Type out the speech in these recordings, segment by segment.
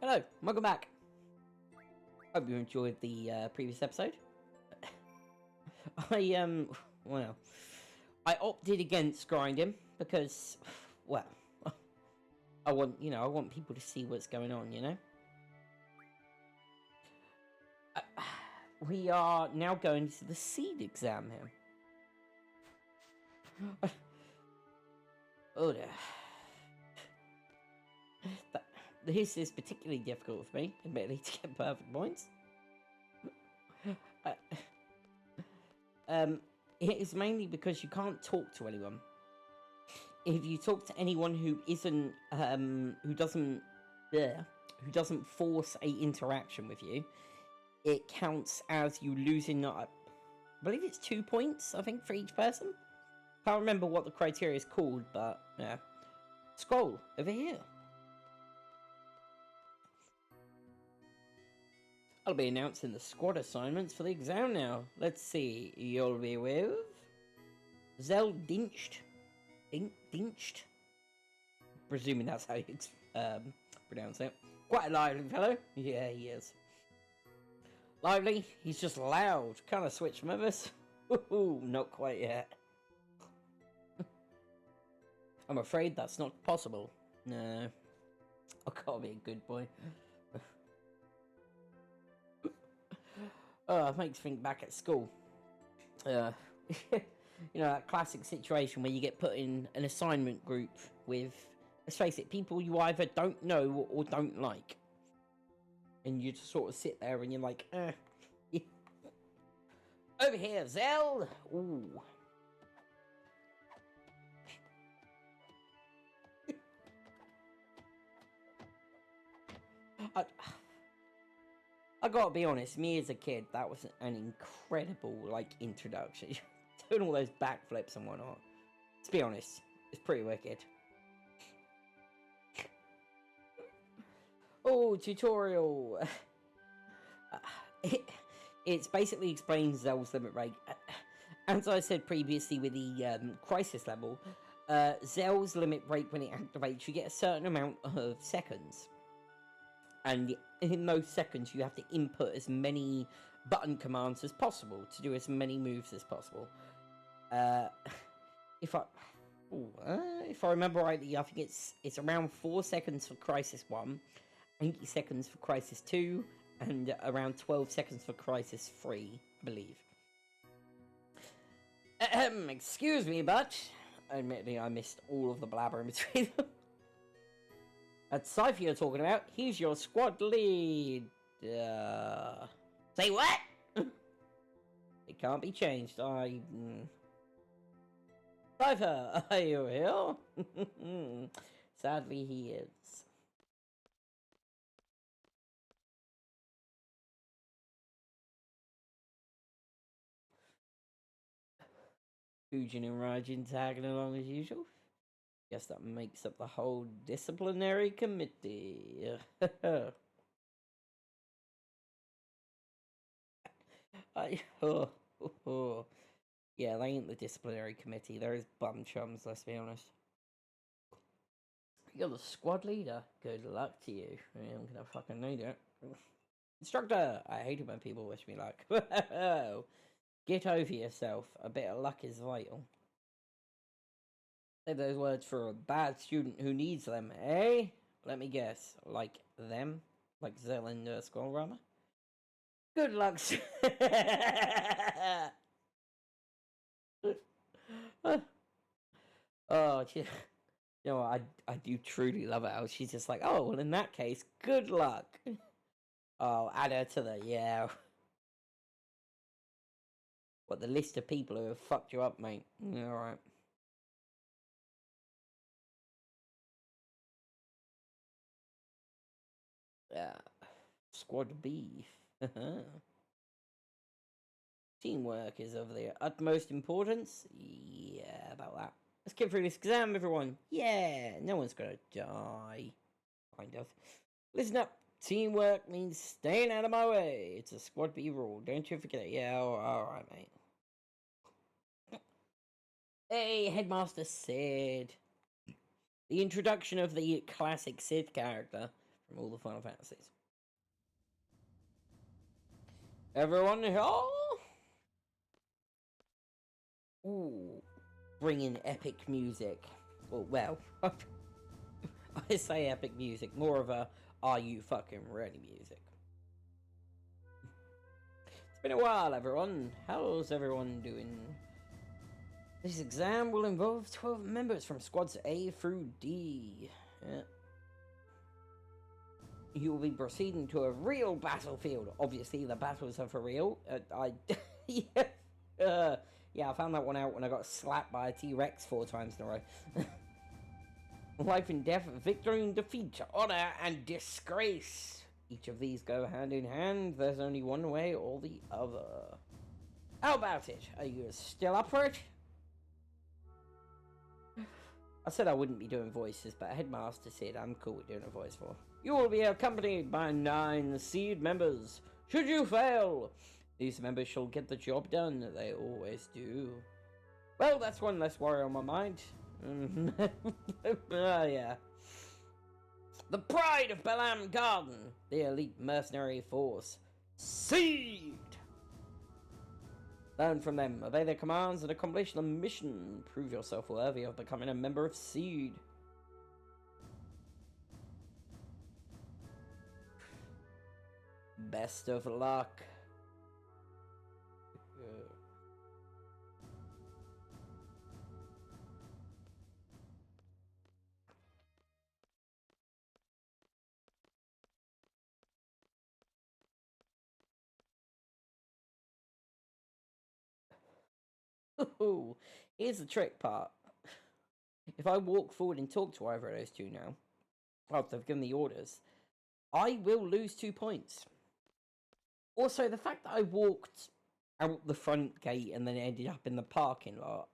Hello, welcome back. Hope you enjoyed the previous episode. Well, I opted against grinding because, well, I want people to see what's going on, We are now going to the seed exam here. Oh dear. This is particularly difficult for me, admittedly, to get perfect points. It is mainly because you can't talk to anyone. If you talk to anyone who isn't, who doesn't force a interaction with you, it counts as you losing. I believe it's 2 points. I think for each person. Can't remember what the criteria is called, but yeah. Scroll over here. I'll be announcing the squad assignments for the exam now. Let's see. You'll be with Zell Dinched. Dinched? Presuming that's how you pronounce it. Quite a lively fellow. Yeah, he is. Lively? He's just loud. Kind of switch from others. Not quite yet. I'm afraid that's not possible. No. I can't be a good boy. It makes me think back at school. That classic situation where you get put in an assignment group with, let's face it, people you either don't know or don't like. And you just sort of sit there and you're like, Over here, Zell! Ooh. I gotta be honest, me as a kid, that was an incredible, introduction. Doing all those backflips and whatnot. Let's be honest, it's pretty wicked. Oh, tutorial! It basically explains Zell's limit break. As I said previously with the crisis level, Zell's limit break, when it activates, you get a certain amount of seconds. And in those seconds, you have to input as many button commands as possible to do as many moves as possible. If I remember rightly, I think it's around 4 seconds for Crisis 1, 80 seconds for Crisis 2, and around 12 seconds for Crisis 3, I believe. Excuse me, but admittedly, I missed all of the blabber in between them. That's Cypher you're talking about. He's your squad lead. Say what? It can't be changed. Cypher, are you here? Sadly, he is. Fujin and Raijin tagging along as usual. Guess that makes up the whole disciplinary committee. Yeah, they ain't the disciplinary committee. They're his bum chums, let's be honest. You're the squad leader. Good luck to you. I'm gonna fucking need it. Instructor! I hate it when people wish me luck. Get over yourself. A bit of luck is vital. Say those words for a bad student who needs them, eh? Let me guess. Like them? Like Zell and Skullrama? Good luck. Oh, you know what? I do truly love it how she's just like, oh, well, in that case, good luck. Oh, add her to the, yeah. What, the list of people who have fucked you up, mate? Alright. Yeah. Squad B. Teamwork is of the utmost importance. Yeah, about that. Let's get through this exam, everyone. Yeah, no one's gonna die. Kind of. Listen up. Teamwork means staying out of my way. It's a squad B rule. Don't you forget it. Yeah, alright, mate. Hey, Headmaster Sid. The introduction of the classic Sid character from all the Final Fantasies. Everyone here? Ooh, bring in epic music. Well, I say epic music, more of a "Are you fucking ready" music. It's been a while, everyone. How's everyone doing? This exam will involve 12 members from squads A through D. Yeah. You will be proceeding to a real battlefield. Obviously, the battles are for real. Yeah, I found that one out when I got slapped by a T-Rex 4 times in a row. Life and death, victory and defeat, honor and disgrace. Each of these go hand in hand. There's only one way or the other. How about it? Are you still up for it? I said I wouldn't be doing voices, but Headmaster said I'm cool with doing a voice for. You will be accompanied by 9 seed members. Should you fail, these members shall get the job done. They always do. Well, that's one less worry on my mind. Yeah. The pride of Balam Garden, the elite mercenary force, Seed! Learn from them, obey their commands, and accomplish the mission. Prove yourself worthy of becoming a member of Seed. Best of luck. Ooh, here's the trick part. If I walk forward and talk to either of those two now, after I've given the orders, I will lose 2 points. Also, the fact that I walked out the front gate and then ended up in the parking lot.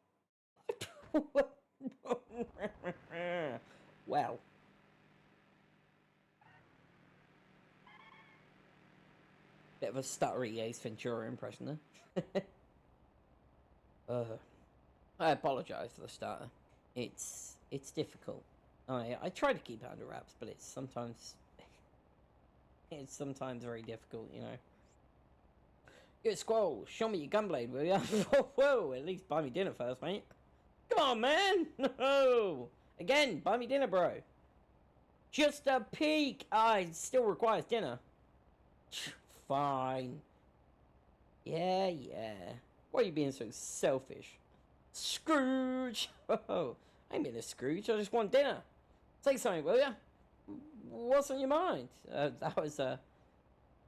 Well. Bit of a stuttery Ace Ventura impression there. I apologise for the stutter. It's difficult. I try to keep it under wraps, but it's sometimes very difficult, you know. Yo, Squall, show me your gunblade, will ya? Whoa, at least buy me dinner first, mate. Come on, man! No! Again, buy me dinner, bro. Just a peek! It still requires dinner. Fine. Yeah. Why are you being so selfish? Scrooge! Oh, I ain't being a Scrooge, I just want dinner. Say something, will ya? What's on your mind? That was a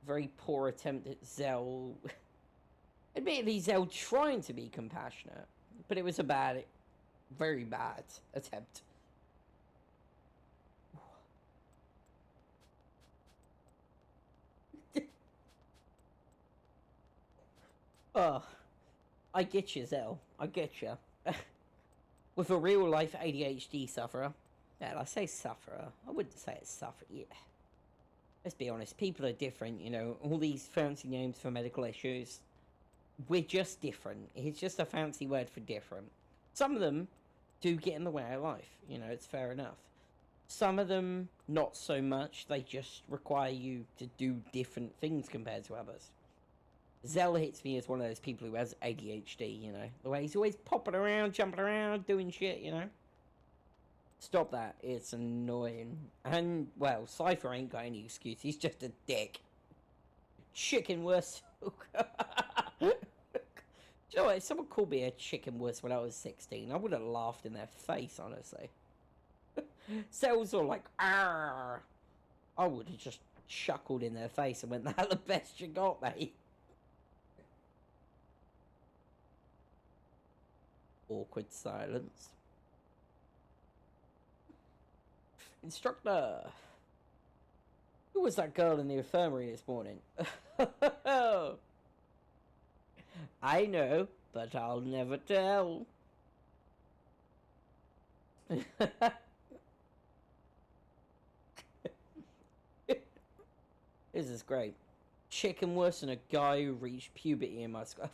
very poor attempt at Zell. Admittedly, Zell trying to be compassionate, but it was a very bad attempt. Oh, I get you, Zell. I get you. With a real-life ADHD sufferer. Yeah, I say sufferer. I wouldn't say it's sufferer. Yeah. Let's be honest, people are different, you know. All these fancy names for medical issues. We're just different. It's just a fancy word for different. Some of them do get in the way of life. You know, it's fair enough. Some of them, not so much. They just require you to do different things compared to others. Zell hits me as one of those people who has ADHD, you know. The way he's always popping around, jumping around, doing shit, you know. Stop that. It's annoying. And, well, Cypher ain't got any excuse. He's just a dick. Chicken wuss. You know what? If someone called me a chicken wuss when I was 16, I would have laughed in their face, honestly. Cells are like, "Arr!" I would have just chuckled in their face and went, "That's the best you got, mate." Awkward silence. Instructor! Who was that girl in the infirmary this morning? I know, but I'll never tell. This is great. Chicken worse than a guy who reached puberty in my skull.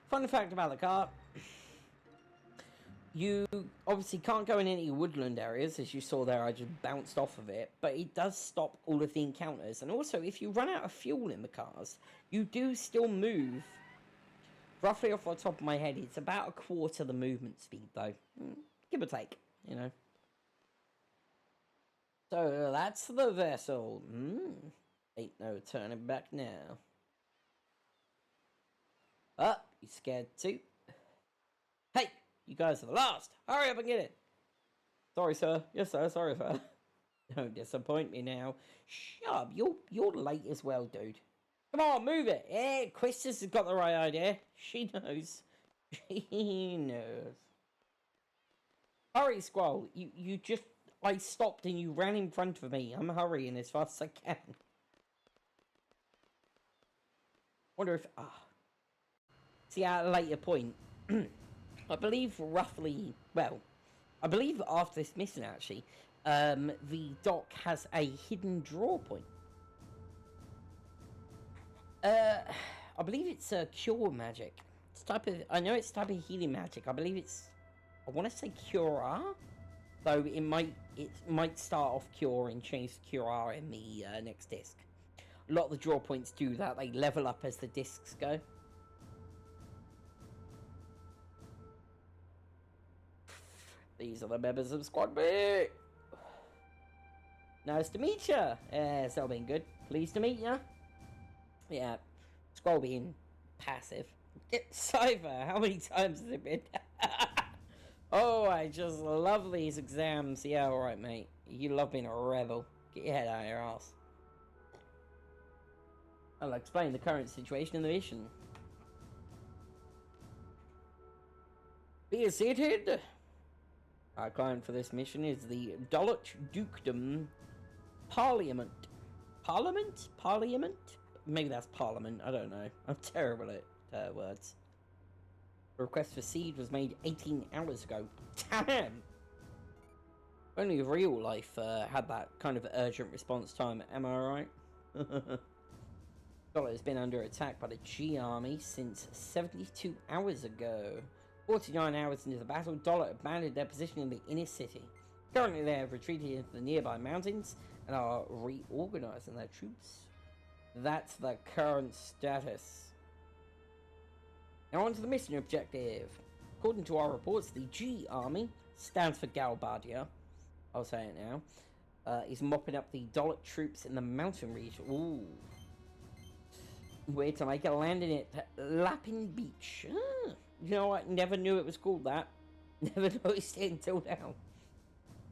Fun fact about the car. You obviously can't go in any woodland areas, as you saw there. I just bounced off of it, but it does stop all of the encounters. And also, if you run out of fuel in the cars, you do still move. Roughly off the top of my head, it's about a quarter the movement speed, though. Give or take, you know. So that's the vessel. Ain't no turning back now. You scared too? Hey! You guys are the last. Hurry up and get it. Sorry, sir. Yes, sir. Sorry, sir. Don't disappoint me now. Shut up. You're late as well, dude. Come on, move it. Yeah, Quistis has got the right idea. She knows. She knows. Hurry, Squall. You just... I stopped and you ran in front of me. I'm hurrying as fast as I can. Wonder if... See, at a later point... I believe roughly, well, I believe after this mission actually, the dock has a hidden draw point. I believe it's a cure magic. It's I know it's type of healing magic. I believe it's, I want to say cure, though it might start off cure and change to cure in the next disc. A lot of the draw points do that. They level up as the discs go. These are the members of Squad B. Nice to meet ya. It's all been good. Pleased to meet ya. Yeah, Squad being passive. Cypher, how many times has it been? Oh, I just love these exams. Yeah, alright, mate. You love being a rebel. Get your head out of your ass. I'll explain the current situation in the mission. Be seated. Our client for this mission is the Dulwich Dukedom Parliament. Parliament? Maybe that's Parliament, I don't know. I'm terrible at words. The request for seed was made 18 hours ago. Damn! Only real life had that kind of urgent response time, am I right? Dollar has been under attack by the G Army since 72 hours ago. 49 hours into the battle, Dollar abandoned their position in the inner city. Currently, they have retreated into the nearby mountains and are reorganizing their troops. That's the current status. Now on to the mission objective. According to our reports, the G Army, stands for Galbadia, I'll say it now, is mopping up the Dollar troops in the mountain region. Ooh. We're to make a landing at Lappin Beach. You know what? Never knew it was called that. Never noticed it until now.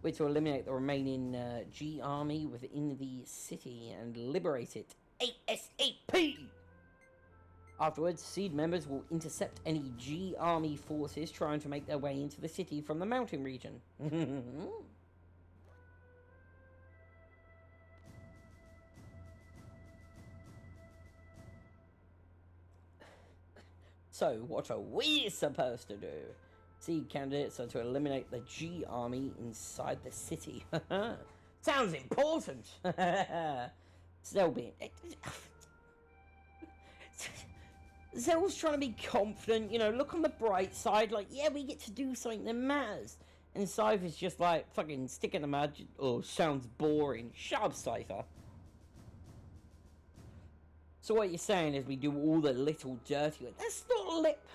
We're to eliminate the remaining G Army within the city and liberate it ASAP! Afterwards, Seed members will intercept any G Army forces trying to make their way into the city from the mountain region. So, what are we supposed to do? Seed candidates are to eliminate the G Army inside the city. Sounds important! Zelby. Zell's trying to be confident, you know, look on the bright side, like, yeah, we get to do something that matters. And Cypher's just like, fucking stick in the mud. Oh, sounds boring. Shut up, Cypher. So what you're saying is we do all the little dirty work. That's not lip.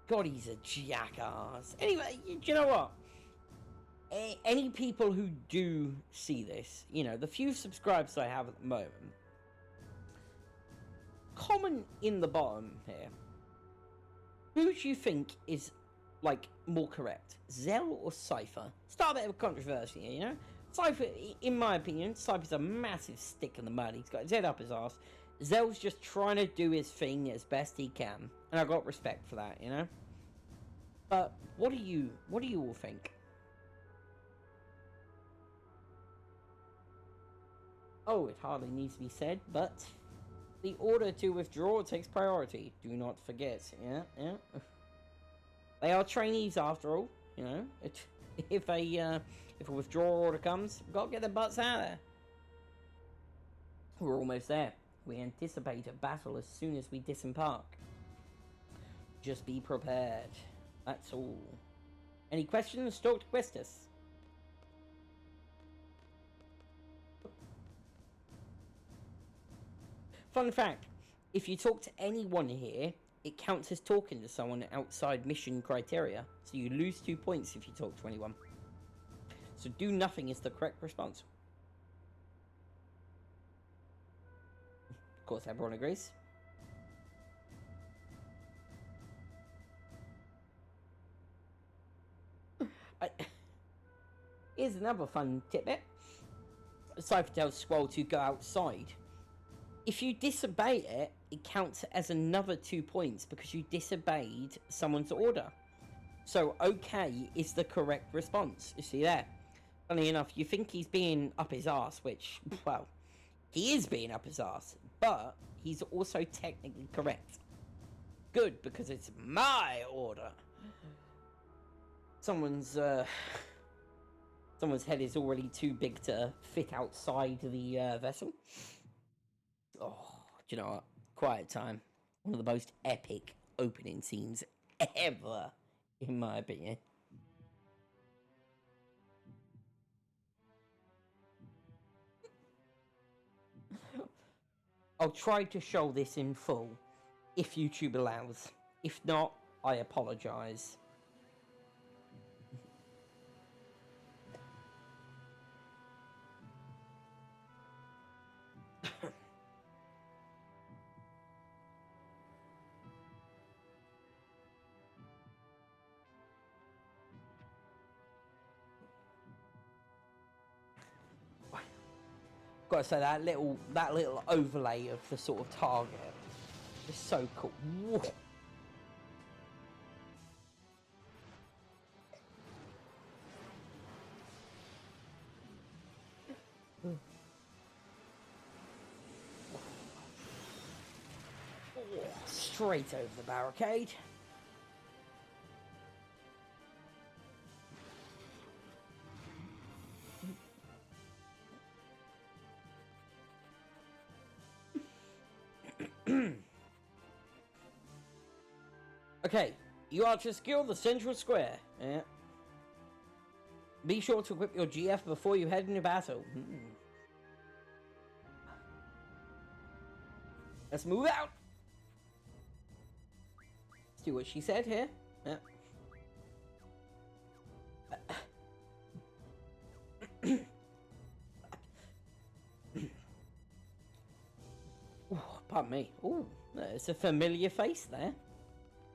God, he's a jackass. Anyway, do you know what? Any people who do see this, you know, the few subscribers I have at the moment, comment in the bottom here. Who do you think is, like, more correct? Zell or Cypher? Start a bit of a controversy here, you know? Cypher, in my opinion, Cypher's a massive stick in the mud. He's got his head up his arse. Zell's just trying to do his thing as best he can. And I've got respect for that, you know? But, what do you all think? Oh, it hardly needs to be said, but the order to withdraw takes priority. Do not forget. Yeah. They are trainees after all, you know? If a withdrawal order comes, we've got to get their butts out of there. We're almost there. We anticipate a battle as soon as we disembark. Just be prepared. That's all. Any questions? Talk to Quistis. Fun fact, if you talk to anyone here, it counts as talking to someone outside mission criteria. So you lose 2 points if you talk to anyone. So do nothing is the correct response. Of course, everyone agrees. Here's another fun tidbit. Cypher tells Squall to go outside. If you disobey it, it counts as another 2 points because you disobeyed someone's order. So okay is the correct response. You see there? Funny enough, you think he's being up his arse, which, well, he is being up his arse, but he's also technically correct. Good, because it's my order. Someone's head is already too big to fit outside the vessel. Oh, do you know what? Quiet Time. One of the most epic opening scenes ever, in my opinion. I'll try to show this in full, if YouTube allows. If not, I apologise. Gotta say that little overlay of the sort of target is so cool. Whoa. Straight over the barricade. Okay, you are to secure the central square. Yeah. Be sure to equip your GF before you head into battle. Let's move out. Let's do what she said here. Yeah. Ooh, pardon me. Ooh, there's a familiar face there.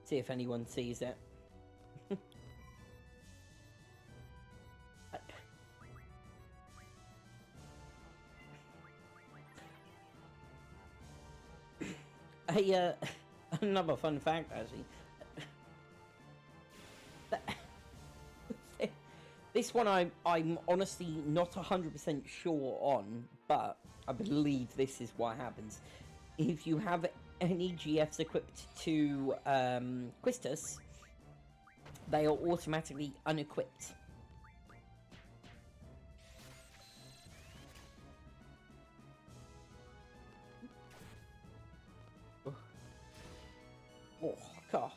See if anyone sees it. Another fun fact, actually. This one I'm honestly not 100% sure on, but I believe this is what happens. If you have any GFs equipped to Quistis, they are automatically unequipped. Oh, cough.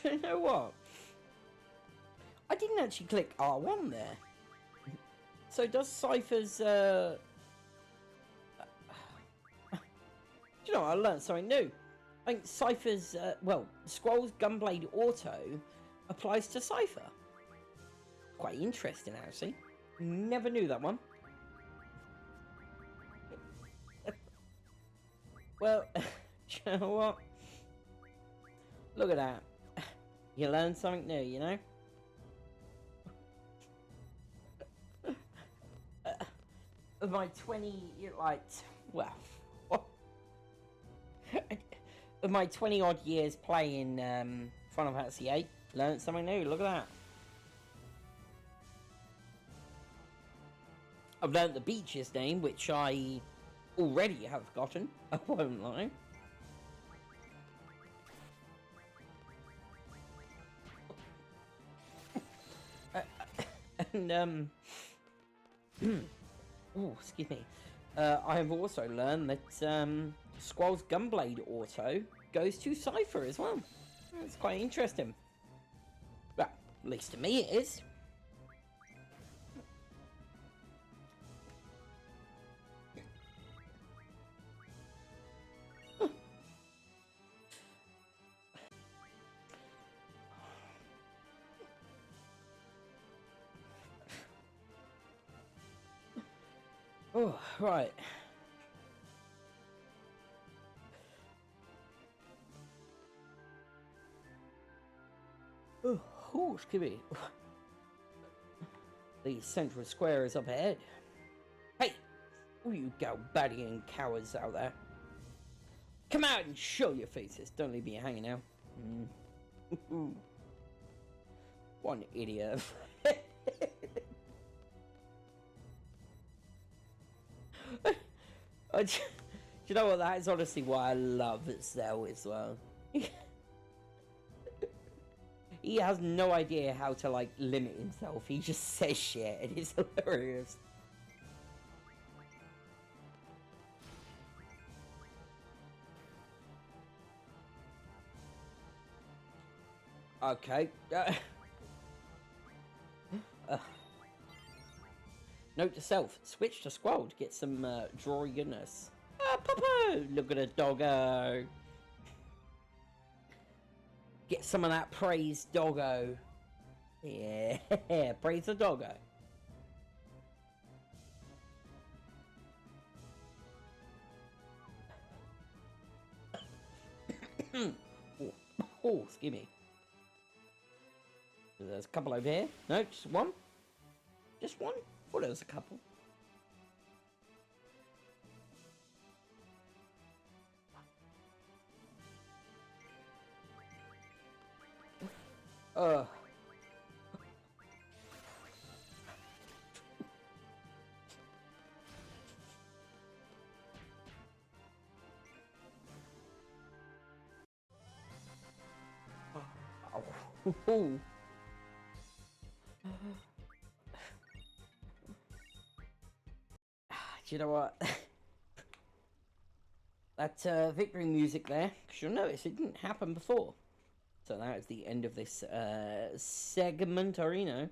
Do you know what? I didn't actually click R1 there. So does Cypher's... Do you know what? I learned something new. I think Cypher's... well, Squall's Gunblade Auto applies to Cypher. Quite interesting, actually. Never knew that one. Well, do you know what? Look at that. You learn something new, you know? Of my 20, like, well, of my 20 odd years playing Final Fantasy VIII, learned something new. Look at that. I've learned the beach's name, which I already have forgotten. I won't lie. And oh, excuse me. I have also learned that Squall's Gunblade auto goes to Cypher as well. That's quite interesting. Well, at least to me it is. Oh, right. Oh, excuse me. The central square is up ahead. Hey, all you Galbadian cowards out there. Come out and show your faces. Don't leave me hanging out. One idiot. Do you know what? That is honestly why I love Zell as well. He has no idea how to, like, limit himself. He just says shit, and it's hilarious. Okay. Note to self, switch to Squall to get some draw goodness. Ah, Popo! Look at a doggo. Get some of that praise, doggo. Yeah, praise the doggo. Oh, excuse me. There's a couple over here. No, just one. Just one? Well, there was a couple. Oh. Do you know what? That victory music there, because you'll notice it didn't happen before. So that is the end of this segment, or you know. I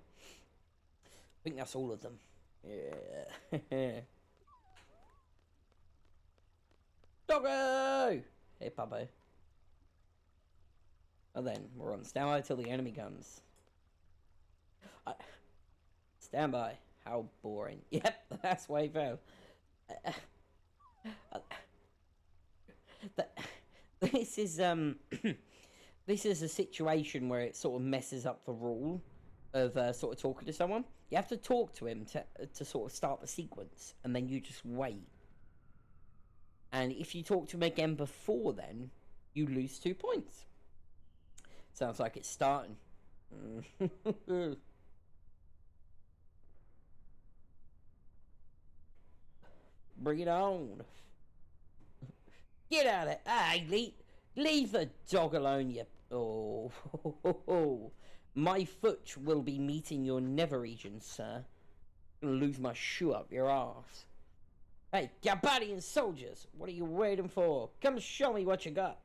think that's all of them. Yeah. Doggo! Hey, Pablo. And then we're on standby till the enemy comes. Standby. How boring. Yep, that's why he fell. This is this is a situation where it sort of messes up the rule of sort of talking to someone. You have to talk to him to sort of start the sequence, and then you just wait. And if you talk to him again before then, you lose 2 points. Sounds like it's starting. Bring it on. Get out of it. Hey, leave the dog alone, you... Oh. My foot will be meeting your nether region, sir. I'm gonna lose my shoe up your arse. Hey, Gabadian soldiers, what are you waiting for? Come show me what you got.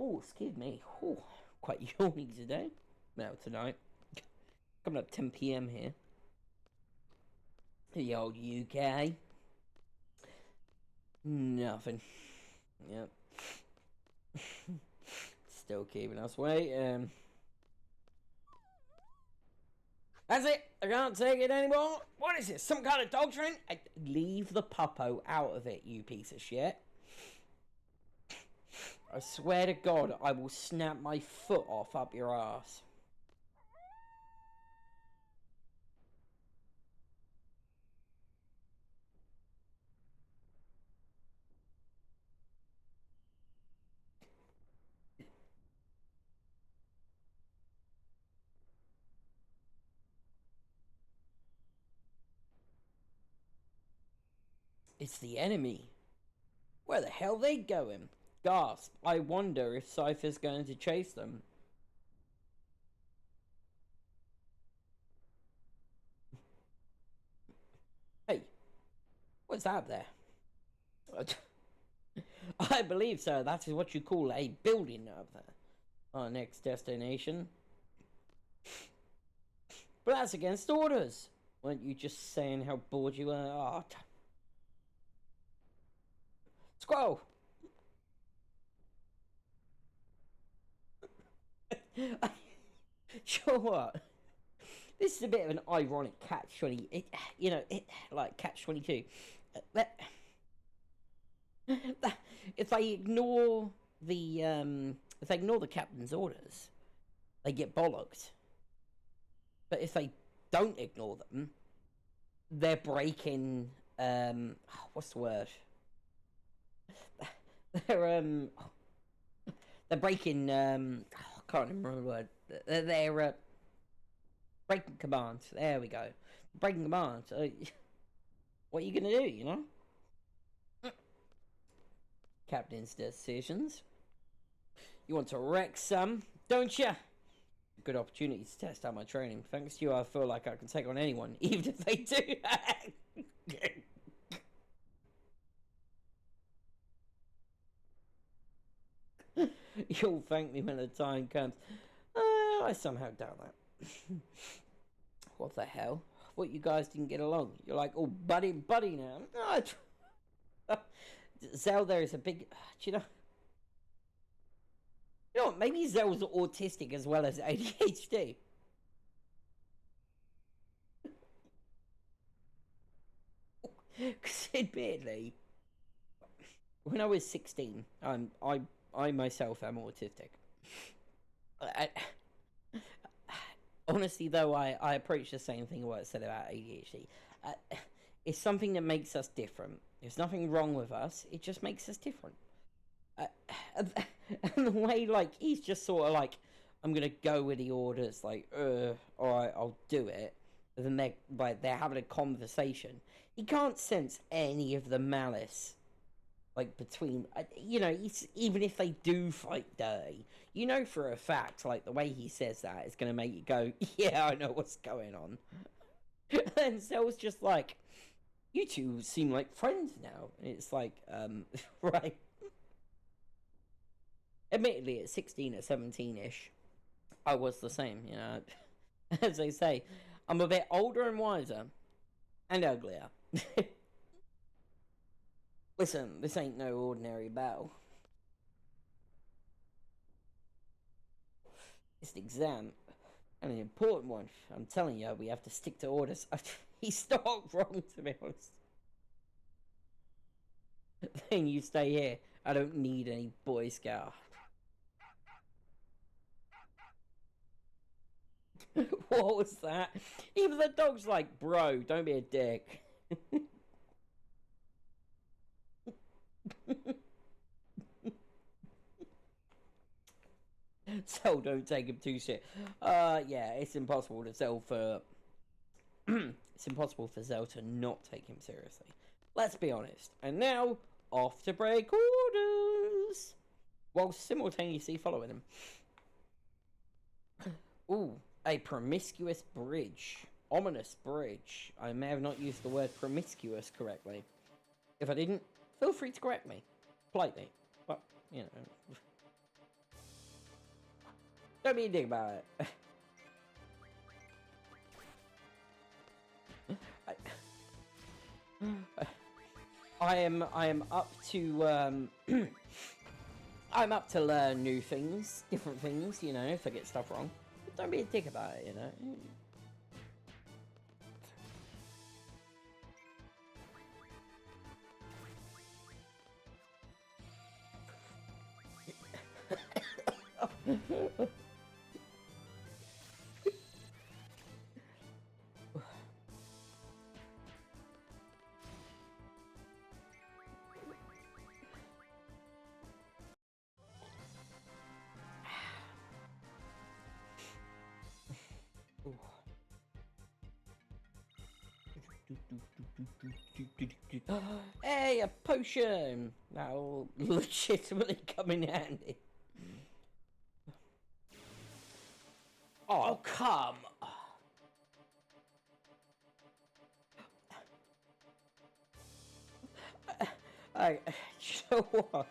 Oh, excuse me. Oh, quite yawning today. No, tonight. Coming up 10 PM here. The old UK. Nothing. Yep. Still keeping us waiting. That's it. I can't take it anymore. What is this? Some kind of dog train? Leave the puppo out of it, you piece of shit. I swear to God, I will snap my foot off up your ass. It's the enemy. Where the hell they going? Gasp. I wonder if Cypher's going to chase them. Hey, what's that there? I believe so. That is what you call a building up there. Our next destination. But that's against orders. Weren't you just saying how bored you were? Oh, Squirrel! Sure what? This is a bit of an ironic catch-20. Like catch-22. If they ignore the captain's orders, they get bollocked. But if they don't ignore them, they're breaking. What's the word? They're breaking. I can't remember the word. They're breaking commands. There we go. Breaking commands. What are you gonna do? You know. Captain's decisions. You want to wreck some, don't you? Good opportunity to test out my training. Thanks to you, I feel like I can take on anyone, even if they do. You'll thank me when the time comes. I somehow doubt that. What the hell? What, you guys didn't get along? You're like, oh, buddy now. Zell there is a big... Do you know... You know what? Maybe Zell's autistic as well as ADHD. Because admittedly, when I was 16, I myself am autistic. Honestly, though, I approach the same thing what I said about ADHD. It's something that makes us different. There's nothing wrong with us. It just makes us different. And the way, like, he's just sort of like, I'm gonna go with the orders, like, alright, I'll do it. And then they're having a conversation. He can't sense any of the malice, like, between, even if they do fight dirty, you know for a fact, like, the way he says that is gonna make you go, yeah, I know what's going on. And Zell's just like, you two seem like friends now. And it's like, right. Admittedly, at 16 or 17-ish, I was the same, you know. As they say, I'm a bit older and wiser. And uglier. Listen, this ain't no ordinary battle. It's an exam. And an important one. I'm telling you, we have to stick to orders. He's not wrong, to be honest. Then you stay here. I don't need any Boy Scout. What was that? Even the dog's like, bro, don't be a dick. Zell, don't take him too serious. Yeah, it's impossible to Zell for... it's impossible for Zell to not take him seriously. Let's be honest. And now, off to break orders! While simultaneously following him. Ooh, a promiscuous bridge. Ominous bridge. I may have not used the word promiscuous correctly. If I didn't, feel free to correct me. Politely. But, you know... Don't be a dick about it. I am up to I'm up to learn new things, different things, you know, if I get stuff wrong. But don't be a dick about it, you know. Hey, a potion! That'll legitimately come in handy. Oh, come! You know what?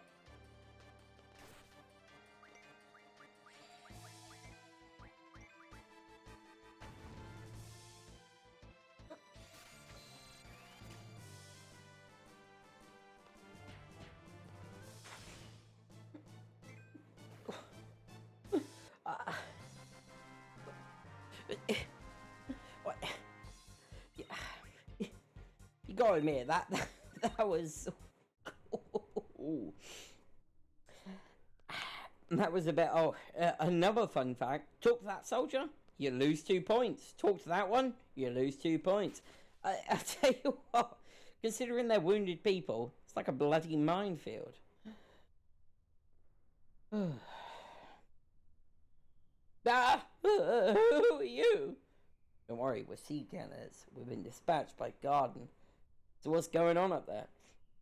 Uh, what? You gotta admit that was that was a bit. Oh, another fun fact: talk to that soldier, you lose 2 points. Talk to that one, you lose 2 points. I tell you what, considering they're wounded people, it's like a bloody minefield. Ah, who are you? Don't worry, we're sea cannons. We've been dispatched by Garden. So what's going on up there?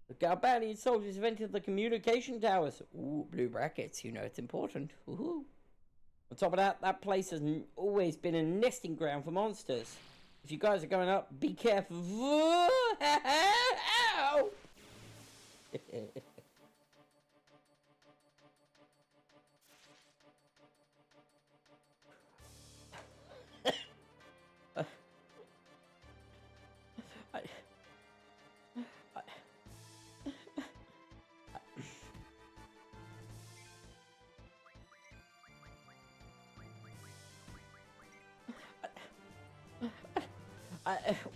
The Garbanian soldiers have entered the communication towers. Ooh, blue brackets. You know it's important. Ooh. On top of that, that place has always been a nesting ground for monsters. If you guys are going up, be careful. Ow!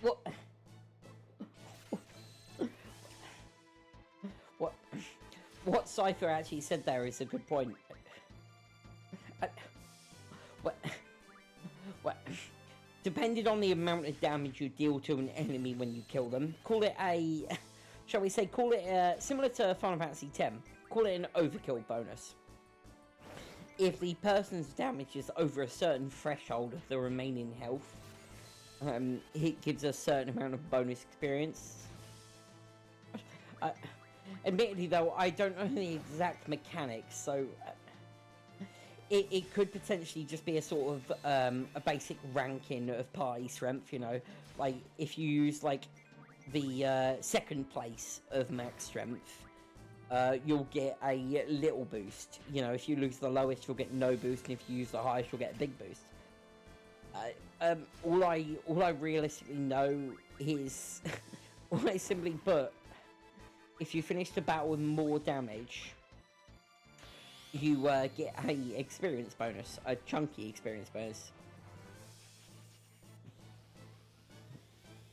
What? What? What Cypher actually said there is a good point. What? What? Depending on the amount of damage you deal to an enemy when you kill them, call it a, shall we say, call it similar to Final Fantasy X. Call it an overkill bonus. If the person's damage is over a certain threshold of the remaining health, it gives a certain amount of bonus experience. Admittedly, though, I don't know the exact mechanics, so it could potentially just be a sort of a basic ranking of party strength. You know, like if you use like the second place of max strength, you'll get a little boost. You know, if you lose the lowest, you'll get no boost, and if you use the highest, you'll get a big boost. All I realistically know is, all I simply put, if you finish the battle with more damage, you get a experience bonus, a chunky experience bonus.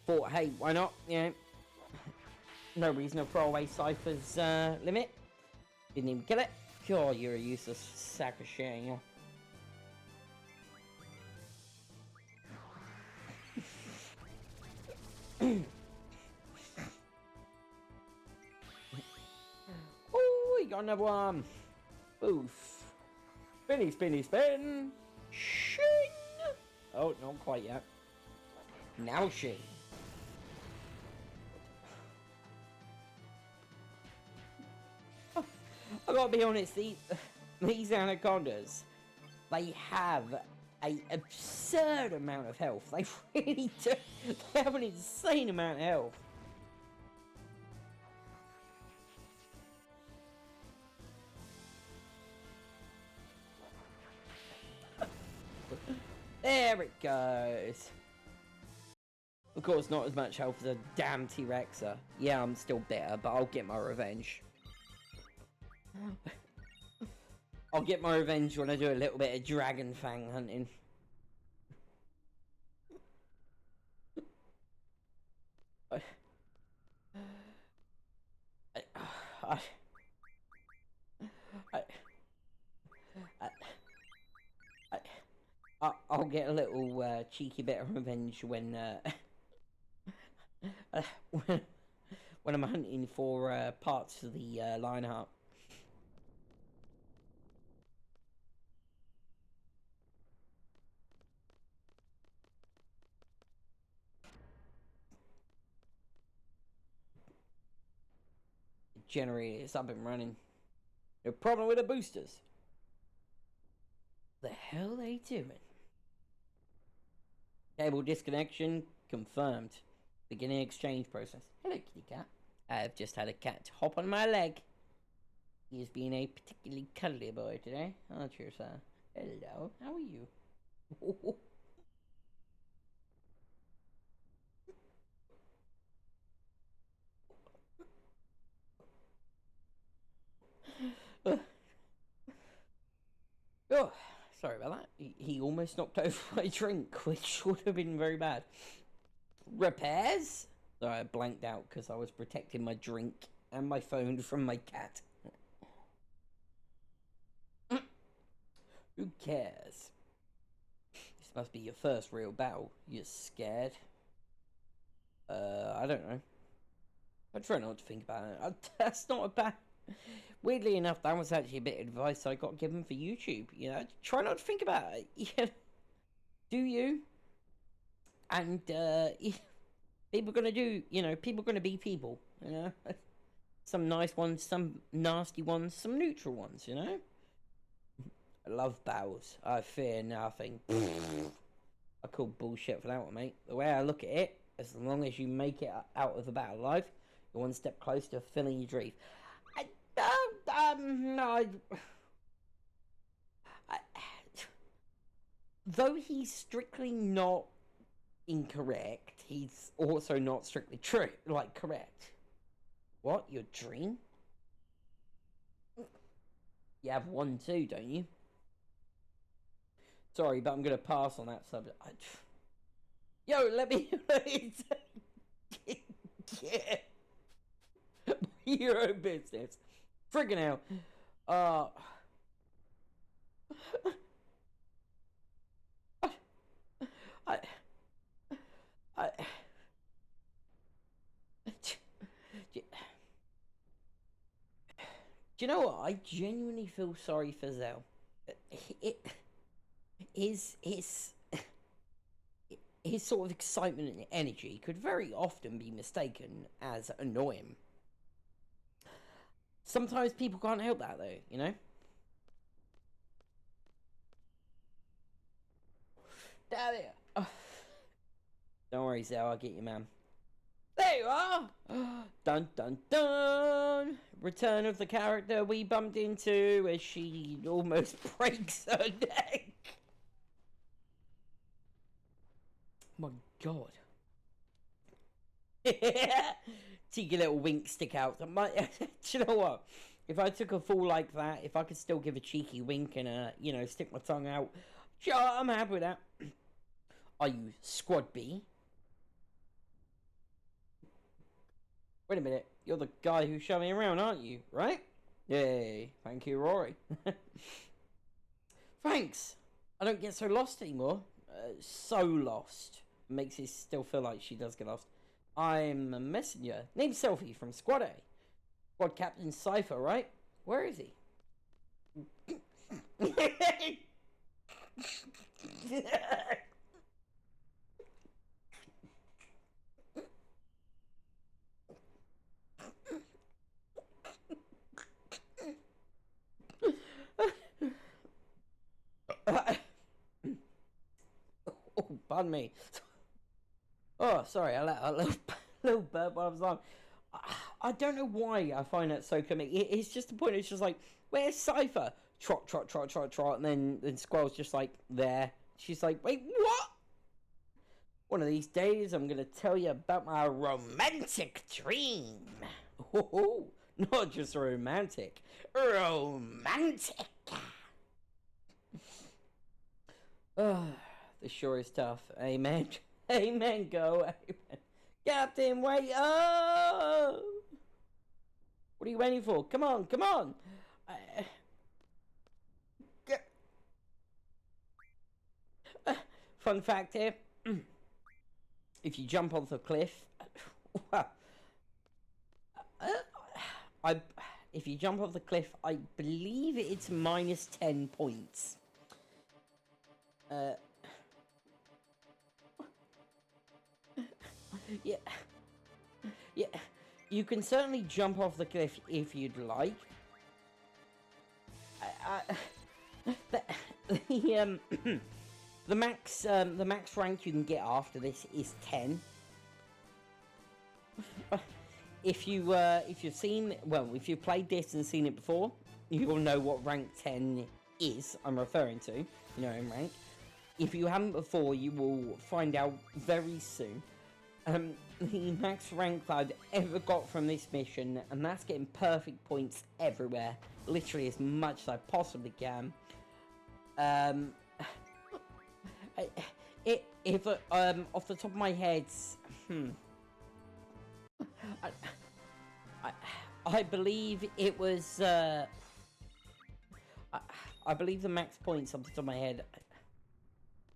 Thought, hey, why not? You know, no reason to throw away Cypher's limit. Didn't even kill it. God, you're a useless sack of shit, you know. Oh, we got another one. Boof. Spinny, spinny, spin. Shing. Oh, not quite yet. Now shing. I gotta be honest, these anacondas, they have an absurd amount of health. They really do. They have an insane amount of health. There it goes. Of course, not as much health as a damn T-Rexer. Yeah, I'm still bitter, but I'll get my revenge. I'll get my revenge when I do a little bit of dragon fang hunting. I'll get a little cheeky bit of revenge when when I'm hunting for parts of the Lionheart. generator is up and running. No problem with the boosters. The hell are they doing? Cable disconnection confirmed. Beginning exchange process. Hello, kitty cat. I've just had a cat hop on my leg. He has been a particularly cuddly boy today, aren't you, sir? Hello, how are you? Oh, sorry about that. He almost knocked over my drink, which would have been very bad. Repairs? Sorry, I blanked out because I was protecting my drink and my phone from my cat. Who cares? This must be your first real battle. You're scared? I don't know. I try not to think about it. That's not a bad... Weirdly enough, that was actually a bit of advice I got given for YouTube. You know, try not to think about it. Yeah. Do you? And, people are gonna do, you know, people are gonna be people, you know? Some nice ones, some nasty ones, some neutral ones, you know? I love battles. I fear nothing. I call bullshit for that one, mate. The way I look at it, as long as you make it out of the battle alive, you're one step closer to filling your dream. No. Though he's strictly not incorrect, he's also not strictly true, like correct. What? Your dream? You have one too, don't you? Sorry, but I'm gonna pass on that subject. Yo, let me. Yeah. Your own business. Friggin' hell. Do you know what? I genuinely feel sorry for Zell. His sort of excitement and energy could very often be mistaken as annoying. Sometimes people can't help that, though, you know? Damn it. Oh. Don't worry, Zell, I'll get you, man. There you are! Dun dun dun! Return of the character we bumped into as she almost breaks her neck. My god. Cheeky little wink stick out. Do you know what? If I took a fall like that, if I could still give a cheeky wink and, you know, stick my tongue out, sure, I'm happy with that. Are you Squad B? Wait a minute, you're the guy who showed me around, aren't you? Right? Yay, thank you, Rory. Thanks. I don't get so lost anymore. So lost. Makes it still feel like she does get lost. I'm a messenger. Named Selfie from Squad A. Squad Captain Cypher, right? Where is he? Oh, pardon me. Oh, sorry, I let a little burp while I was on. I don't know why I find that so comic. It's just the point. It's just like, where's Cypher? Trot, trot, trot, trot, trot, and then Squirrel's just like there. She's like, wait, what? One of these days, I'm gonna tell you about my romantic dream. Oh, not just romantic, romantic. This sure is tough. Amen. Amen. Go. Amen. Captain, wait up! What are you waiting for? Come on, come on! Fun fact here. If you jump off the cliff... if you jump off the cliff, I believe it's minus 10 points. Yeah. Yeah. You can certainly jump off the cliff if you'd like. The, the, the max rank you can get after this is 10. If you've played this and seen it before, you will know what rank 10 is. I'm referring to, in rank. If you haven't before, you will find out very soon. The max rank I've ever got from this mission, and that's getting perfect points everywhere, literally as much as I possibly can. If off the top of my head, I believe it was. I believe the max points off the top of my head.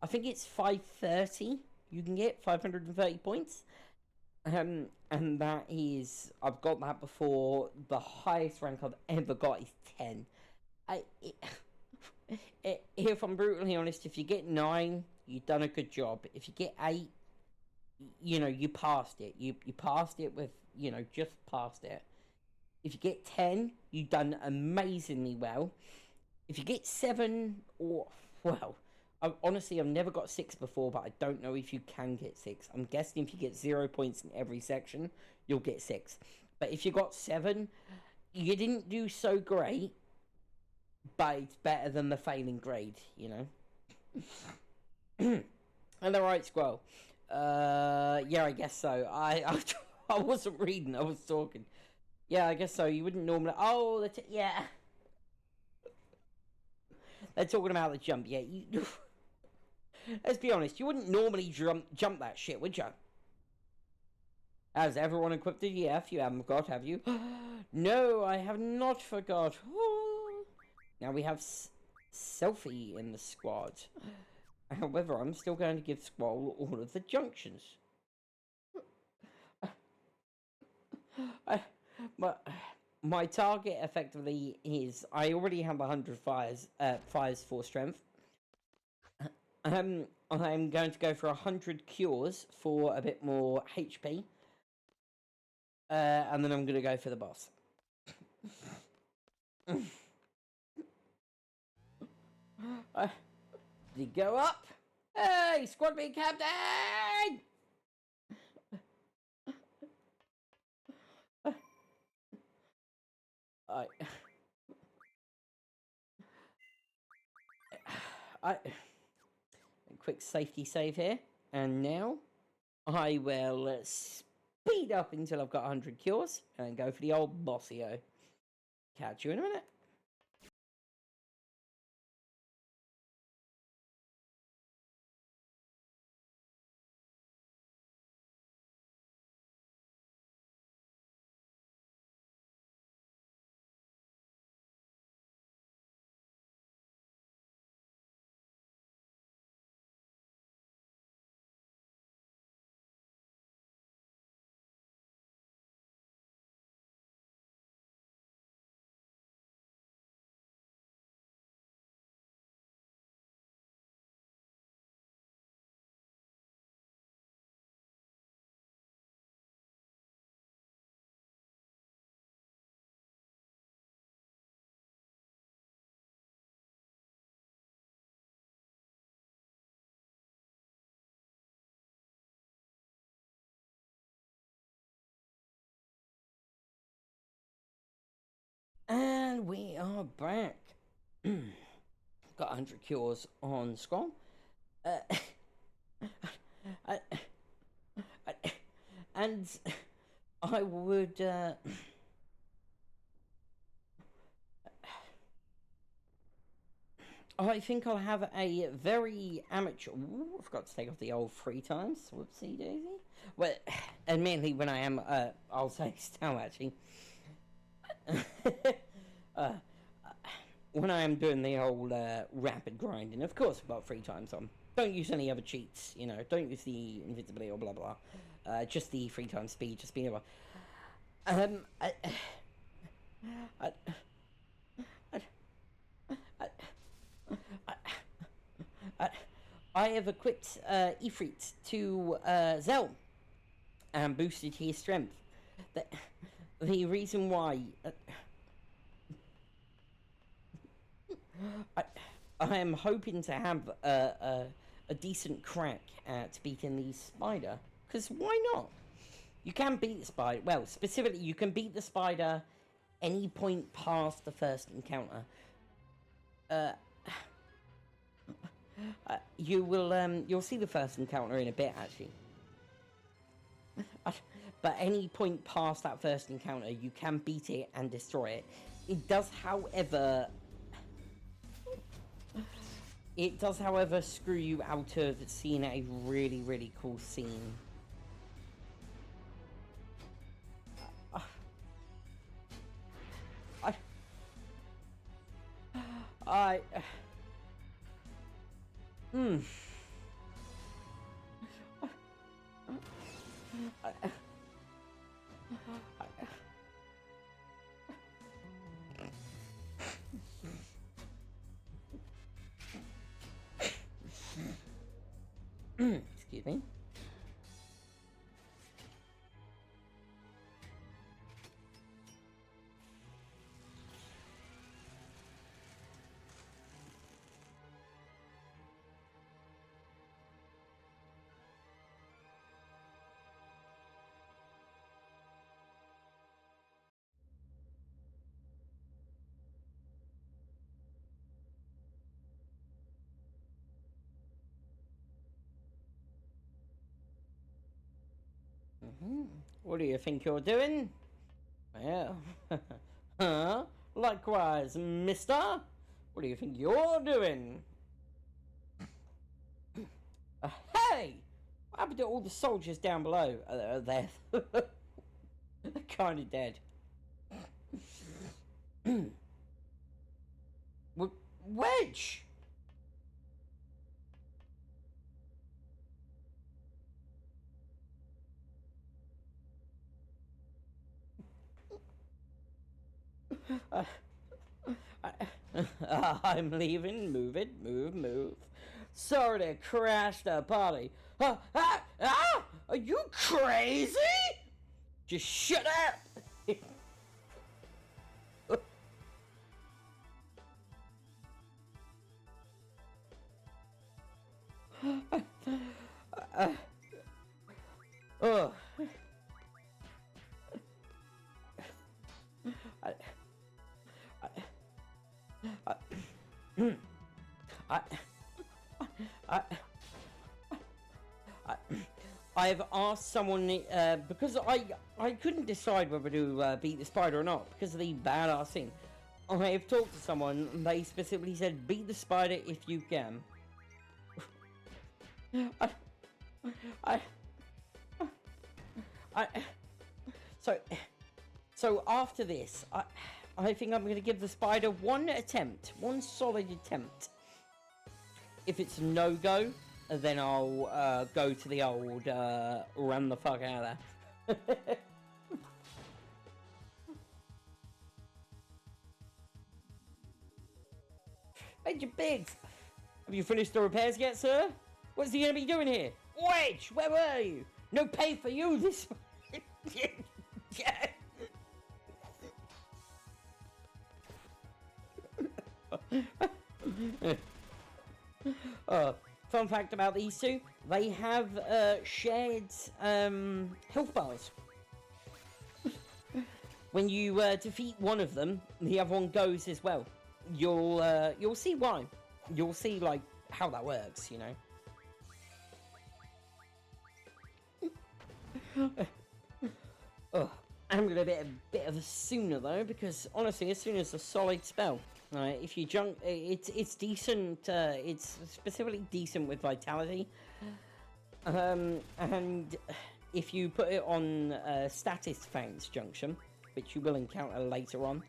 I think it's 530. You can get 530 points. And that is, I've got that before. The highest rank I've ever got is 10. If I'm brutally honest, if you get 9, you've done a good job. If you get 8, you passed it. You passed it with, just passed it. If you get 10, you've done amazingly well. If you get 7, honestly, I've never got 6 before, but I don't know if you can get 6. I'm guessing if you get 0 points in every section, you'll get 6. But if you got 7, you didn't do so great, but it's better than the failing grade, And alright, Squirrel. Yeah, I guess so. I wasn't reading, I was talking. Yeah, I guess so. You wouldn't normally... Oh, yeah. They're talking about the jump. Yeah, let's be honest. You wouldn't normally jump that shit, would you? Has everyone equipped it? Yeah, if you haven't forgot, have you? No, I have not forgot. Now we have Selfie in the squad. However, I'm still going to give Squall all of the junctions. My target effectively is, I already have 100 fires for strength. I'm going to go for 100 cures for a bit more HP. And then I'm going to go for the boss. Did he go up? Hey, squad mate captain! A quick safety save here, and now I will speed up until I've got 100 cures and go for the old bossio. Catch you in a minute. And we are back. Got 100 cures on Scroll. And I would... I think I'll have a very amateur... Ooh, I forgot to take off the old 3 times. Whoopsie daisy. Well, admittedly, when I am... I'll say still, actually. When I am doing the old rapid grinding, of course I've got 3 times on. Don't use any other cheats, don't use the invisibility or blah blah. Just the 3 times speed, just being able. I have equipped Ifrit to Zell and boosted his strength. The, the reason why I, I am hoping to have a decent crack at beating the spider, because why not? You can beat the spider. Well, specifically, you can beat the spider any point past the first encounter. Uh, you'll see the first encounter in a bit, actually. But any point past that first encounter, you can beat it and destroy it. It does, however, screw you out of seeing a really, really cool scene. Excuse me. What do you think you're doing? Well, huh? Likewise, mister. What do you think you're doing? Hey! What happened to all the soldiers down below? They're kind of dead. Wedge! I'm leaving. Move it. Move. Sorry to crash the party. Are you crazy? Just shut up. I've asked someone because I couldn't decide whether to beat the spider or not because of the badass thing. I've talked to someone and they specifically said beat the spider if you can. So after this, I think I'm going to give the spider one solid attempt. If it's a no-go, then I'll go to the old run the fuck out of there. Major Biggs, have you finished the repairs yet, sir? What's he going to be doing here? Wedge, where were you? No pay for you this... Fun fact about these two, they have shared health bars. When you defeat one of them, the other one goes as well. You'll see why. You'll see like how that works, you know. I'm gonna be a bit of a sooner though, because honestly, as soon as a solid spell, if you junk, it's decent. It's specifically decent with vitality, and if you put it on status Fangs Junction, which you will encounter later on,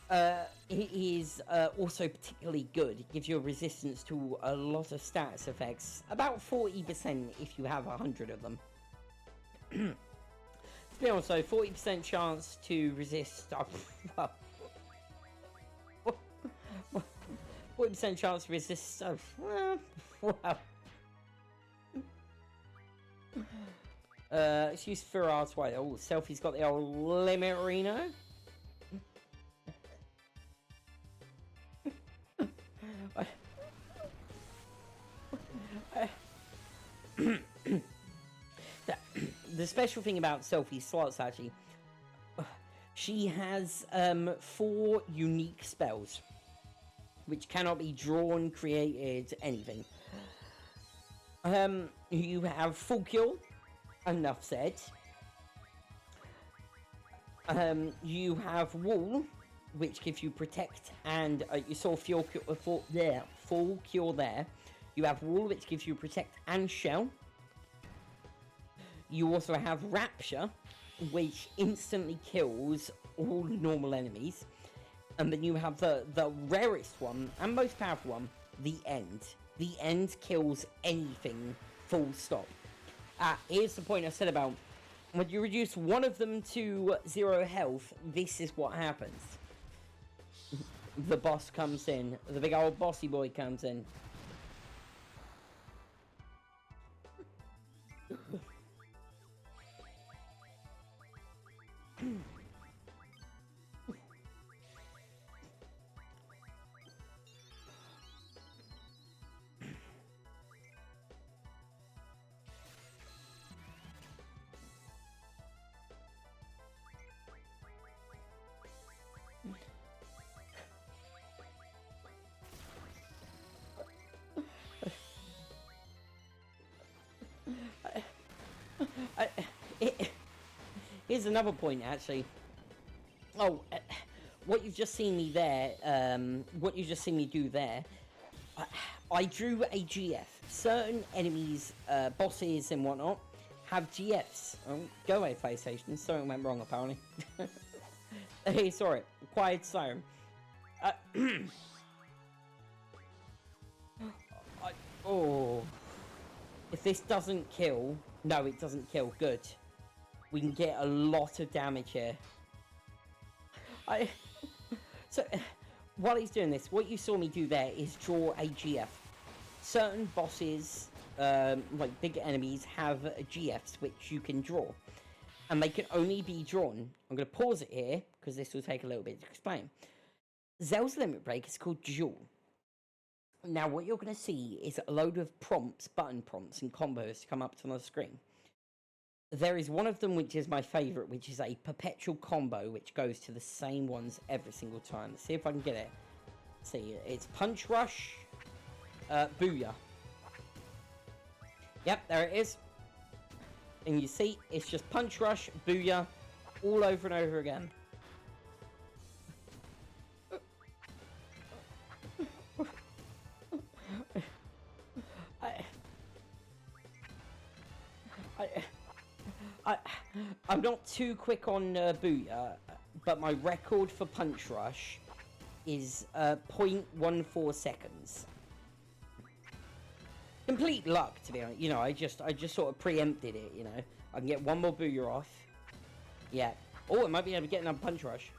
it is also particularly good. It gives you a resistance to a lot of status effects, about 40% if you have 100 of them. To be honest, 40% chance to resist. 40% chance to resist. Wow. Let's use Ferrar's Way. Oh, Selfie's got the old limit Reno. The special thing about Selfie slots, actually, she has 4 unique spells, which cannot be drawn, created, anything. You have Full Cure, enough said. You have Wall, which gives you Protect, and you saw Full Cure there. You have Wall, which gives you Protect and Shell. You also have Rapture, which instantly kills all normal enemies. And then you have the rarest one, and most powerful one, the End. The End kills anything, full stop. Here's the point I said about, when you reduce one of them to 0 health, this is what happens. The boss comes in. The big old bossy boy comes in. Here's another point, actually. Oh, what you've just seen me there, what you've just seen me do there, I drew a GF. Certain enemies, bosses and whatnot, have GFs. Oh, go away, PlayStation. Something went wrong, apparently. Hey, sorry. Quiet siren. Oh. If this doesn't kill... No, it doesn't kill. Good. We can get a lot of damage here. So, while he's doing this, what you saw me do there is draw a GF. Certain bosses, like big enemies, have GFs which you can draw. And they can only be drawn... I'm going to pause it here, because this will take a little bit to explain. Zell's Limit Break is called Duel. Now, what you're going to see is a load of prompts, button prompts, and combos to come up on the screen. There is one of them which is my favourite, which is a perpetual combo, which goes to the same ones every single time. Let's see if I can get it. Let's see, it's Punch Rush, Booyah. Yep, there it is. And you see, it's just Punch Rush, Booyah, all over and over again. I'm not too quick on Booyah, but my record for Punch Rush is 0.14 seconds. Complete luck, to be honest. You know, I just sort of preempted it, you know. I can get one more Booyah off. Yeah. Oh, I might be able to get another Punch Rush.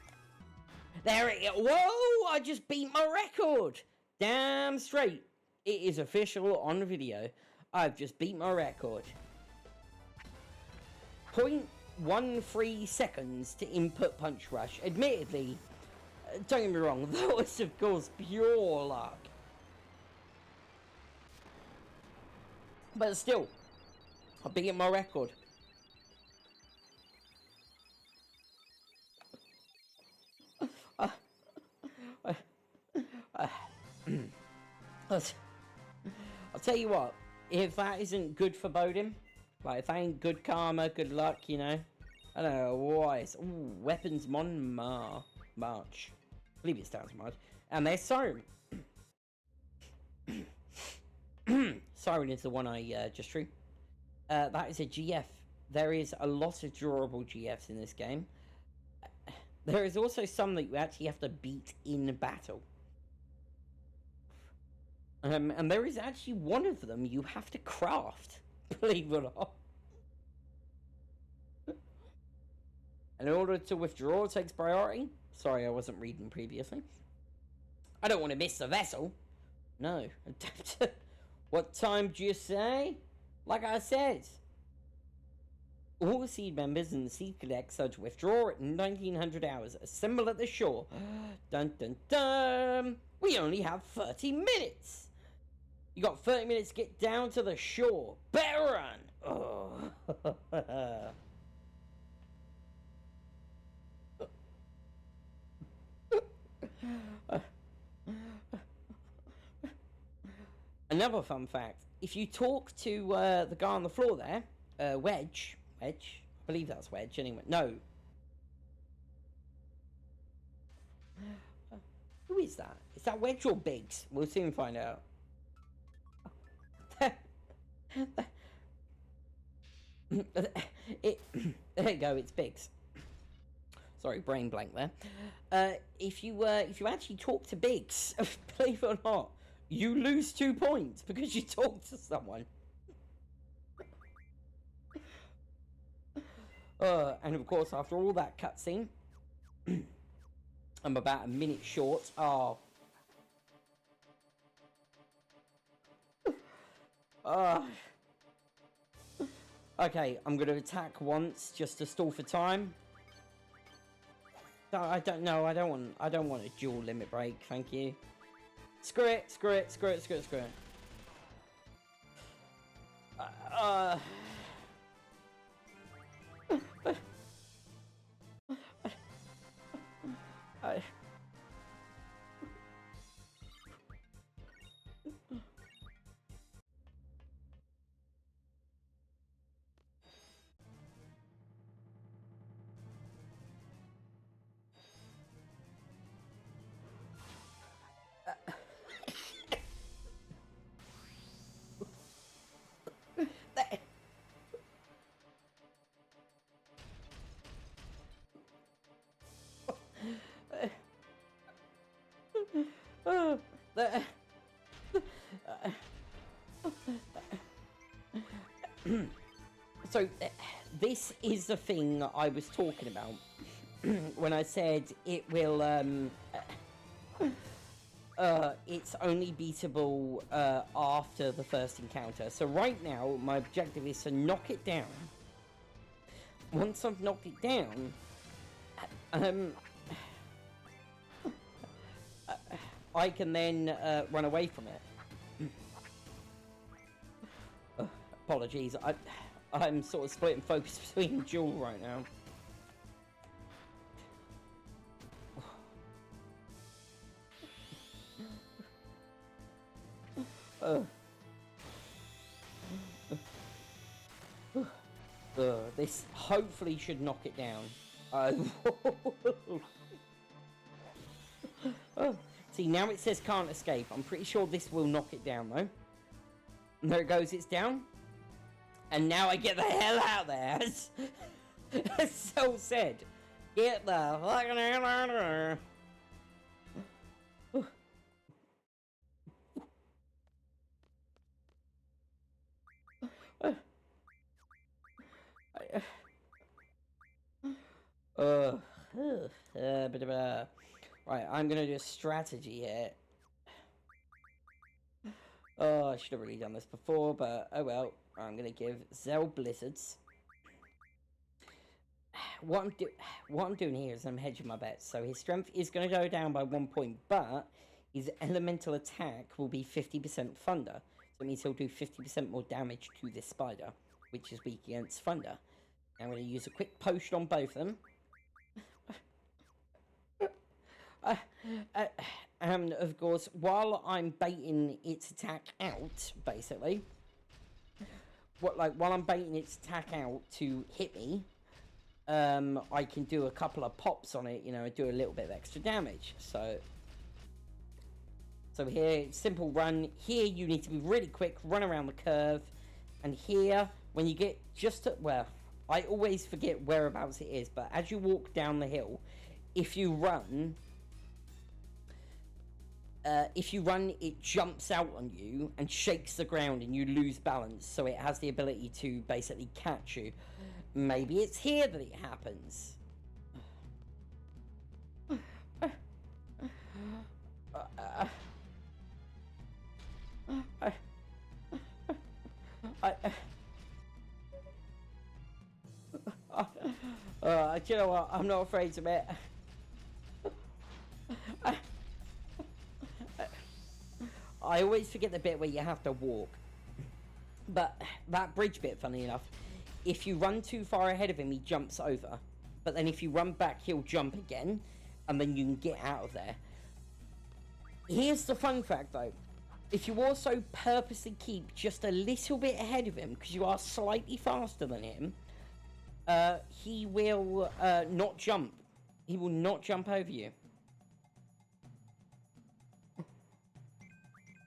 There it is. Whoa! I just beat my record! Damn straight. It is official on video. I've just beat my record. 0.13 seconds to input Punch Rush. Admittedly, don't get me wrong, that was of course pure luck. But still, I'm beating my record. I'll tell you what, if that isn't good foreboding, like if that ain't good karma, good luck, you know, I don't know why. It's, ooh, Weapons Mon March. I believe it's down to March. And there's Siren. Siren is the one I just drew. That is a GF. There is a lot of drawable GFs in this game. There is also some that you actually have to beat in battle. And there is actually one of them you have to craft, believe it or not. And in order to withdraw, it takes priority. Sorry, I wasn't reading previously. I don't want to miss the vessel. No. What time do you say? Like I said. All the seed members and the seed cadets are to withdraw at 1900 hours. Assemble at the shore. Dun dun dun! We only have 30 minutes! You got 30 minutes to get down to the shore. Better run! Oh. Another fun fact. If you talk to the guy on the floor there, Wedge, I believe that's Wedge anyway. No. Who is that? Is that Wedge or Biggs? We'll soon find out. There you go, it's Biggs. Sorry, brain blank there. If you actually talk to Biggs, believe it or not, you lose 2 points because you talk to someone. And of course, after all that cutscene, I'm about a minute short. Oh. Okay, I'm going to attack once just to stall for time. No, I don't know. I don't want a dual limit break. Thank you. Screw it. Screw it. Screw it. Screw it. Screw it. So this is the thing I was talking about when I said it will it's only beatable after the first encounter. So right now my objective is to knock it down. Once I've knocked it down, I can then run away from it. Apologies, I'm sort of splitting focus between duel right now. This hopefully should knock it down. See, now it says can't escape. I'm pretty sure this will knock it down, though. And there it goes, it's down. And now I get the hell out there. As so said. Get the fucking hell out of there. Right, I'm gonna do a strategy here. Oh, I should have really done this before, but oh well. I'm gonna give Zell Blizzards. What I'm doing here is I'm hedging my bets. So his strength is gonna go down by 1 point, but his elemental attack will be 50% thunder. So it means he'll do 50% more damage to this spider, which is weak against thunder. I'm gonna use a quick potion on both of them. And of course, while I'm baiting its attack out, basically, while I'm baiting its attack out to hit me, I can do a couple of pops on it, you know, and do a little bit of extra damage. So here, simple run. Here, you need to be really quick, run around the curve, and here, when you get just at, well, I always forget whereabouts it is, but as you walk down the hill, if you run, it jumps out on you and shakes the ground and you lose balance, so it has the ability to basically catch you. Maybe it's here that it happens. Do you know what? I'm not afraid to admit. I always forget the bit where you have to walk. But that bridge bit, funny enough, if you run too far ahead of him, he jumps over. But then if you run back, he'll jump again, and then you can get out of there. Here's the fun fact, though. If you also purposely keep just a little bit ahead of him, because you are slightly faster than him, he will not jump. He will not jump over you.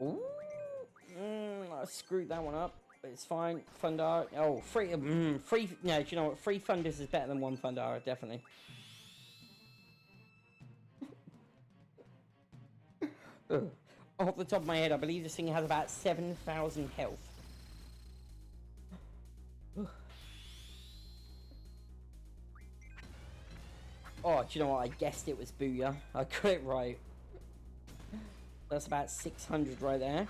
Ooh. I screwed that one up. It's fine. Thunder. Oh, free. Free. No, do you know what? Free Thunders is better than one Thunder, definitely. Off the top of my head, I believe this thing has about 7,000 health. Oh, do you know what? I guessed it was Booyah. I got it right. That's about 600 right there.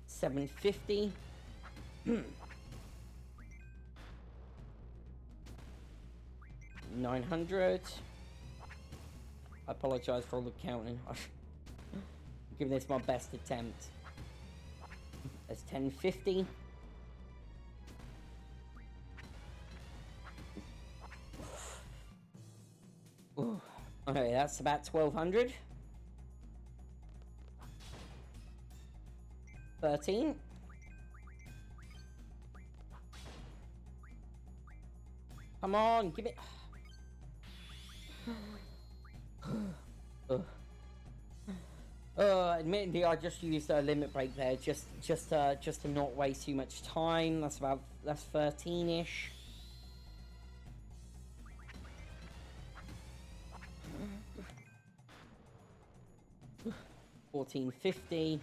750. 900. I apologise for all the counting. I'm giving this my best attempt. That's 1050. Ooh. Okay, that's about 1200. 13. Come on, give it. Admittedly, I just used a limit break there, just to not waste too much time. That's 13-ish. $14.50.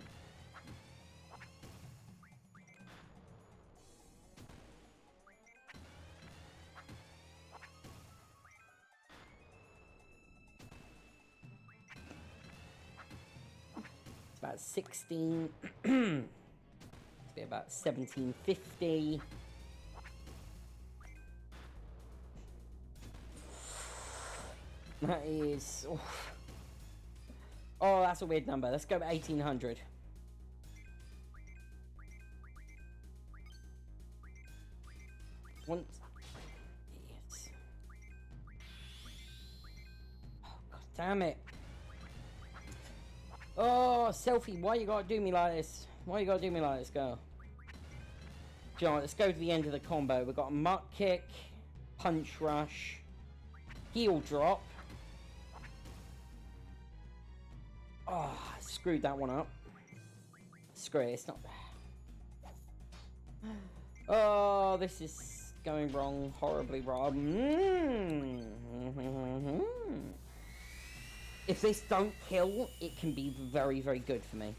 About 16. It's be about 17.50. That is. Oh, that's a weird number. Let's go with 1800. Once. Yes. Oh, God damn it. Oh, Selfie, why you gotta do me like this? Why you gotta do me like this, girl? Do you know what, let's go to the end of the combo. We've got a muck kick, punch rush, heel drop. Oh, I screwed that one up. Screw it, it's not. Oh, this is going wrong, horribly wrong. If this don't kill, it can be very, very good for me.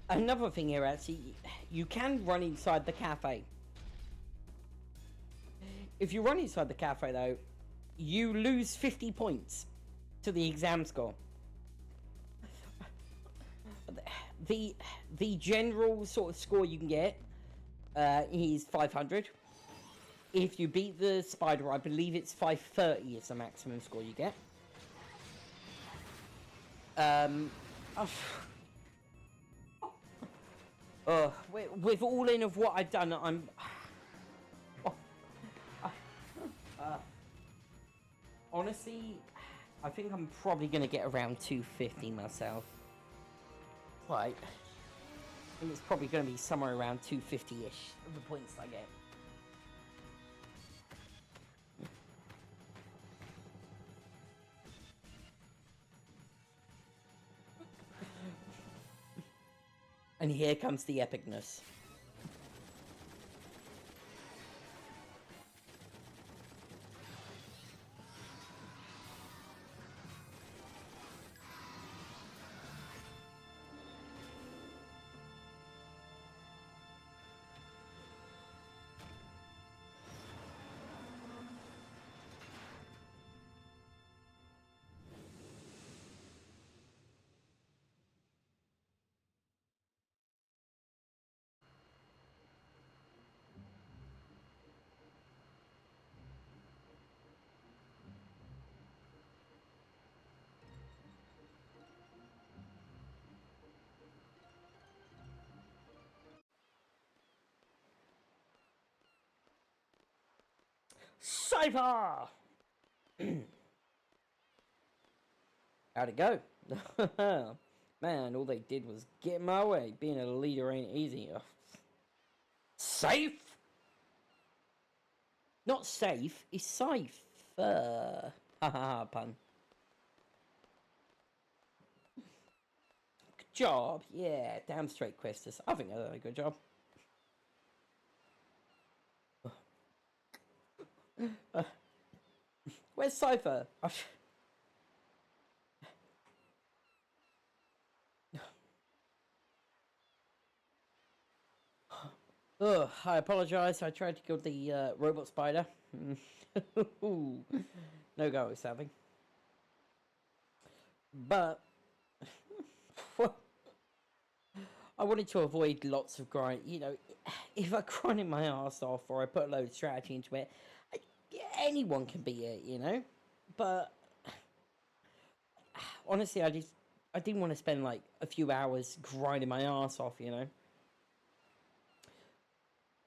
Another thing here, actually, you can run inside the cafe. If you run inside the cafe, though, you lose 50 points to the exam score. The general sort of score you can get is 500. If you beat the spider, I believe it's 530 is the maximum score you get. With all in of what I've done, I'm. Honestly, I think I'm probably gonna get around 250 myself. quite. I think it's probably going to be somewhere around 250-ish of the points I get. And here comes the epicness. Cypher! How'd it go? Man, all they did was get in my way. Being a leader ain't easy. Ugh. Safe? Not safe, it's safe. Haha, pun. Good job. Yeah, damn straight, Questus. I think I did a good job. Where's Cypher? Ugh, I apologise. I tried to kill the robot spider. No go, sadly. But I wanted to avoid lots of grind. You know, if I grinded my ass off or I put a load of strategy into it, anyone can be it, you know. But honestly, I didn't want to spend like a few hours grinding my ass off, you know.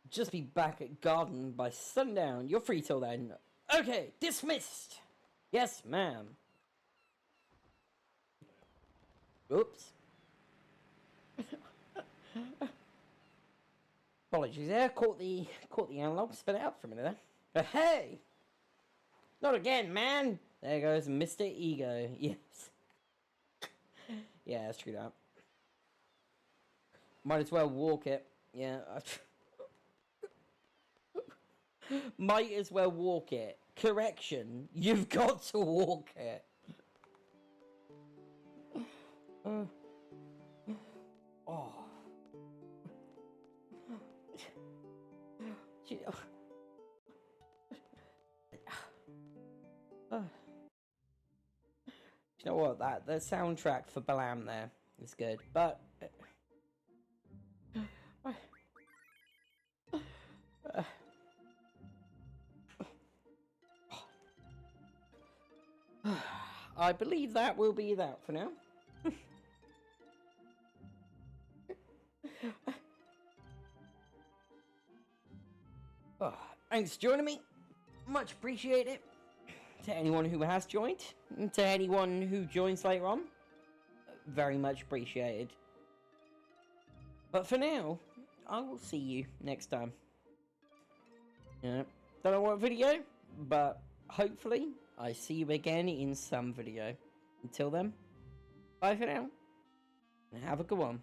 Just be back at garden by sundown. You're free till then. Okay, dismissed. Yes, ma'am. Oops. Apologies there. Caught the analog. Spit it out for a minute there. Hey! Not again, man! There goes Mr. Ego. Yes. Yeah, that's true that. Might as well walk it. Yeah. Might as well walk it. Correction. You've got to walk it. Oh. You know. You know what? The soundtrack for Balam there is good, but I believe that will be that for now. Oh, thanks for joining me. Much appreciated. To anyone who has joined, and to anyone who joins later on, very much appreciated. But for now, I will see you next time. Yeah, don't know what video, but hopefully I see you again in some video. Until then, bye for now, and have a good one.